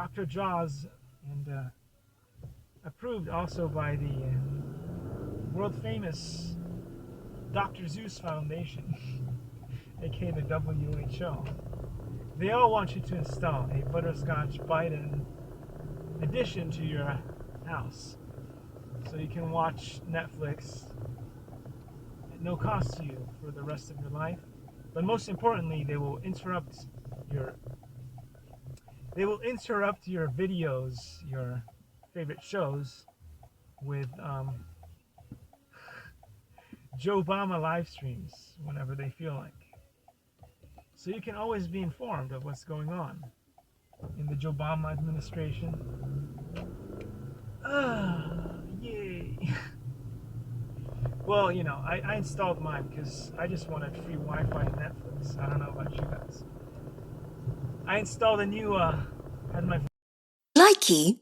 Dr. Jaws, and approved also by the world famous Dr. Zeus Foundation, aka the WHO. They all want you to install a butterscotch Biden addition to your house so you can watch Netflix at no cost to you for the rest of your life. But most importantly, they will interrupt your videos, your favorite shows, with Joe Obama live streams whenever they feel like. So you can always be informed of what's going on in the Joe Obama administration. Yay! Well, you know, I installed mine because I just wanted free Wi-Fi and Netflix. I don't know about you guys. I installed a new, had my Likey